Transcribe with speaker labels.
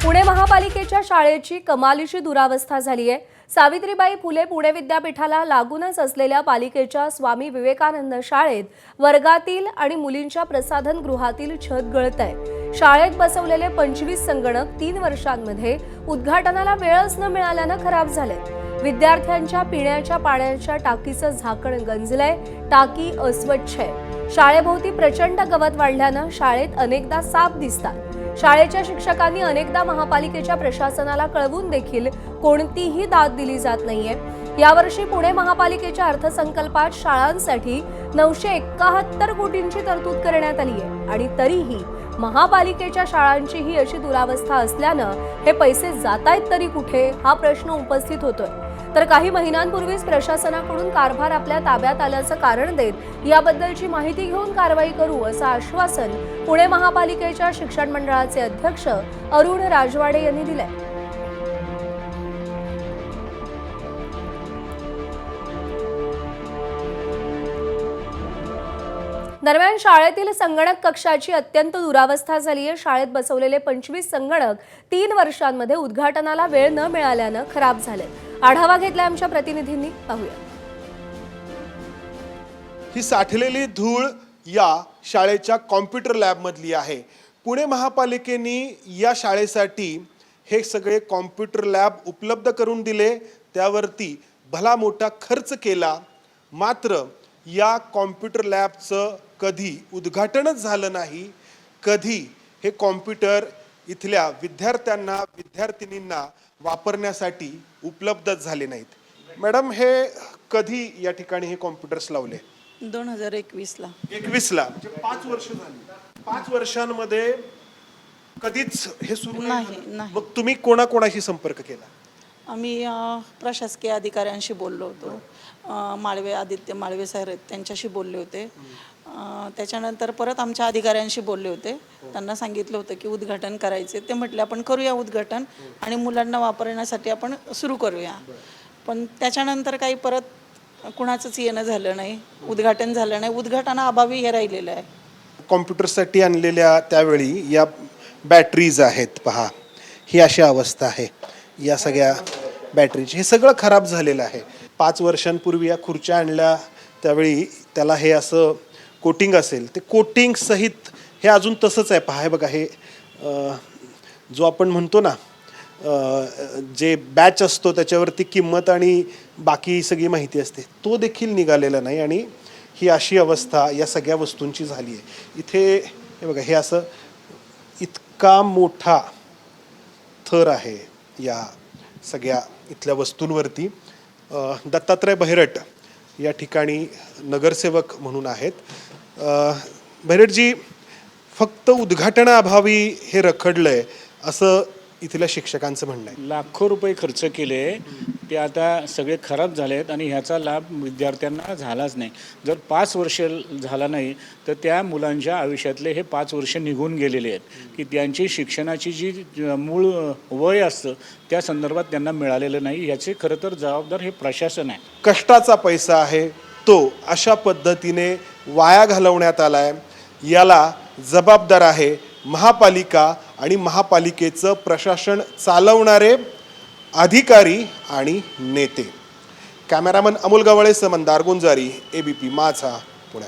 Speaker 1: पुणे महापालिकेच्या शाळेची कमालीची दुरावस्था झाली आहे। सावित्रीबाई फुले पुणे विद्यापीठाला लागूनच असलेल्या पालिकेच्या स्वामी विवेकानंद शाळेत वर्गातील आणि मुलींच्या प्रसाधन गृहातील छत गळतंय। शाळेत बसवलेले 25 संगणक 3 वर्षांमध्ये उद्घाटनाला वेळच न मिळाल्याने खराब झाले। विद्यार्थ्यांच्या पिण्याच्या पाण्याच्या टाकीचं झाकण गंजलंय, टाकी अस्वच्छ आहे। शाळेभोवती प्रचंड गवत वाढल्याने शाळेत अनेकदा साप दिसतात। शाळेच्या शिक्षकांनी अनेकदा महापालिकेच्या प्रशासनाला कळवून देखील कोणतीही दाद दिली जात नाहीये। यावर्षी पुणे महापालिकेच्या अर्थसंकल्पात शाळांसाठी 971 कोटींची तरतूद करण्यात आली आहे आणि तरीही महापालिकेच्या शाळांची ही अशी दुरावस्था असल्यानं हे पैसे जातायत तरी कुठे हा प्रश्न उपस्थित होतोय। तर काही महिन्यांपूर्वीच प्रशासनाकडून कारभार आपल्या ताब्यात आल्याचं कारण देत याबद्दलची माहिती घेऊन कारवाई करू असं आश्वासन पुणे महापालिकेच्या शिक्षण मंडळाचे अध्यक्ष अरुण राजवाडे यांनी दिलंय। दरम्यान शाळेतील संगणक कक्षाची अत्यंत दुरावस्था झाली आहे। शाळेत बसवलेले 25 संगणक 3 वर्षांमध्ये उद्घाटनाला वेळ न मिळाल्याने खराब झाले। आढावा घेतला आमच्या प्रतिनिधींनी, पाहूया।
Speaker 2: ही साठलेली धूळ या शाळेच्या कॉम्प्युटर लॅब मधली आहे। पुणे महापालिकेने या शाळेसाठी हे सगळे कॉम्प्युटर लॅब उपलब्ध करून दिले, त्यावरती भला मोठा खर्च केला, मात्र या कॉम्प्युटर लॅबचं कधी उद्घाटनच झालं नाही। कधी हे कॉम्प्युटर इथल्या विद्यार्थ्यांना विद्यार्थिनींना वापरण्यासाठी उपलब्धच झाले नाहीत। मॅडम, हे कधी या ठिकाणी हे कॉम्प्युटर्स लावले?
Speaker 3: 2021 ला।
Speaker 2: 21 ला, म्हणजे 5 वर्ष झाली। 5 वर्षांमध्ये कधीच हे सुरू
Speaker 3: नाही।
Speaker 2: मग तुम्ही कोणाकोणाशी संपर्क केला?
Speaker 3: आम्ही प्रशासकीय अधिकाऱ्यांशी बोललो होतो। आदित्य माळवे सर त्यांच्याशी बोलले होते। त्याच्यानंतर परत आमच्या अधिकाऱ्यांशी बोलले होते। त्यांना सांगितलं होतं की उद्घाटन करायचे। ते म्हटले आपण करूया उद्घाटन आणि मुलांना वापरण्यासाठी आपण सुरू करूया। पण त्याच्यानंतर काही परत कुणाचंच येणं झालं नाही, उद्घाटन झालं नाही। उद्घाटनाअभावी हे राहिलेलं आहे।
Speaker 2: कॉम्प्युटरसाठी आणलेल्या त्यावेळी या बॅटरीज आहेत, पहा ही अशी अवस्था आहे या सगळ्या बॅटरीची। हे सगळं खराब झालेलं आहे। 5 वर्षांपूर्वी या खुर्च्या आणल्या त्यावेळी त्याला हे असं कोटिंग असेल, ते कोटिंग सहित हे अजून तसंच आहे। पहा, हे बघा, हे जो आपण म्हणतो ना जे बॅच असतो त्याच्यावरती किंमत आणि बाकी सगळी माहिती असते, तो देखील निघालेला नाही आणि ही अशी अवस्था या सगळ्या वस्तूंची झाली आहे। इथे हे बघा, हे असं इतका मोठा थर आहे या सगळ्या इथल्या वस्तूंवरती। दत्तात्रय बहिरट या ठिकाणी नगरसेवक म्हणून आहेत। बहिरटजी, फक्त उद्घाटनाअभावी हे रखडलंय असं इथल्या शिक्षकांचं म्हणणं आहे।
Speaker 4: लाखो रुपये खर्च केले, ते आता सगळे खराब झालेत आणि ह्याचा लाभ विद्यार्थ्यांना झालाच नाही। जर 5 वर्ष झाला नाही तर त्या मुलांच्या आयुष्यातले हे 5 वर्ष निघून गेलेले आहेत की त्यांची शिक्षणाची जी मूळ वय असतं त्या संदर्भात त्यांना मिळालेलं नाही। याचे खरं तर जबाबदार हे प्रशासन आहे।
Speaker 2: कष्टाचा पैसा आहे तो अशा पद्धतीने वाया घालवण्यात आलाय, याला जबाबदार आहे महापालिका आणि महापालिकेचं प्रशासन चालवणारे अधिकारी आणि नेते। कॅमेरामन अमोल गवळेसह मंदार गुंजारी, ABP माझा, पुणे।